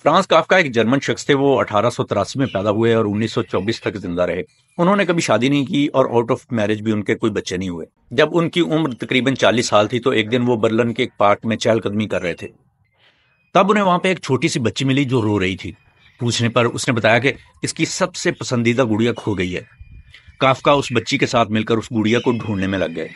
France Kafka एक German शख्स थे। वो 1883 में पैदा हुए और 1924 तक जिंदा रहे। उन्होंने कभी शादी नहीं की और आउट ऑफ मैरिज भी उनके कोई बच्चे नहीं हुए। जब उनकी उम्र तकरीबन 40 साल थी तो एक दिन वो बर्लिन के एक पार्क में चहलकदमी कर रहे थे। तब उन्हें वहां पे एक छोटी सी बच्ची मिली जो रो रही थी। पूछने पर उसने बताया कि इसकी सबसे पसंदीदा गुड़िया खो गई है। काफ्का उस बच्ची के साथ मिलकर उस गुड़िया को ढूंढने में लग गए।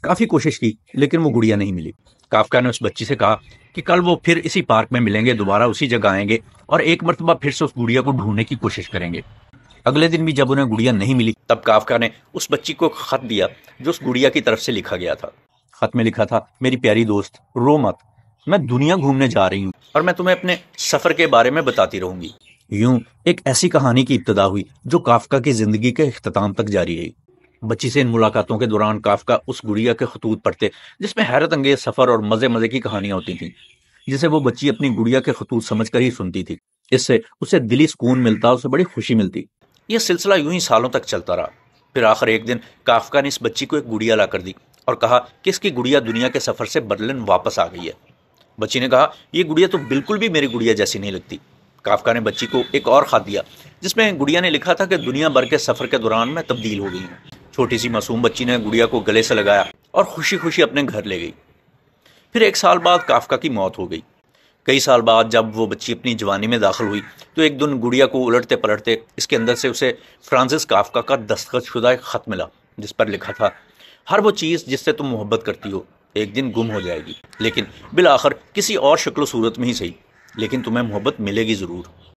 काफी कोशिश की लेकिन वो गुड़िया नहीं मिली। काफ्का ने उस बच्ची से कहा कि कल वो फिर इसी पार्क में मिलेंगे, दोबारा उसी जगह आएंगे और एक मर्तबा फिर से उस गुड़िया को ढूंढने की कोशिश करेंगे। अगले दिन भी जब उन्हें गुड़िया नहीं मिली तब काफ्का ने उस बच्ची को एक खत दिया जो उस गुड़िया की तरफ से लिखा गया था। खत में लिखा था, मेरी प्यारी दोस्त, रो मत, मैं दुनिया घूमने जा रही हूँ और मैं तुम्हें अपने सफर के बारे में बताती रहूंगी। यूं एक ऐसी कहानी की इब्तिदा हुई जो काफ्का की जिंदगी के इख्तिताम तक जारी रही। बच्ची से इन मुलाकातों के दौरान काफ्का उस गुड़िया के खतूत पढ़ते जिसमें हैरत अंगेज सफर और मजे मजे की कहानियां होती थीं, जिसे वो बच्ची अपनी गुड़िया के खतूत समझकर ही सुनती थी। इससे उसे दिली सुकून मिलता, उसे बड़ी खुशी मिलती। यह सिलसिला यूं ही सालों तक चलता रहा। फिर आखिर एक दिन काफ्का ने इस बच्ची को एक गुड़िया ला कर दी और कहा कि इसकी गुड़िया दुनिया के सफर से बर्लिन वापस आ गई है। बच्ची ने कहा, यह गुड़िया तो बिल्कुल भी मेरी गुड़िया जैसी नहीं लगती। काफ्का ने बच्ची को एक और खत दिया जिसमें गुड़िया ने लिखा था कि दुनिया भर के सफर के दौरान मैं तब्दील हो गई हूँ। छोटी सी मासूम बच्ची ने गुड़िया को गले से लगाया और खुशी खुशी अपने घर ले गई। फिर एक साल बाद काफ्का की मौत हो गई। कई साल बाद जब वो बच्ची अपनी जवानी में दाखिल हुई तो एक दिन गुड़िया को उलटते पलटते इसके अंदर से उसे फ्रांसिस काफ्का का दस्तखत शुदा एक खत मिला जिस पर लिखा था, हर वो चीज़ जिससे तुम मोहब्बत करती हो एक दिन गुम हो जाएगी, लेकिन बिल आखिर किसी और शक्ल सूरत में ही सही, लेकिन तुम्हें मोहब्बत मिलेगी ज़रूर।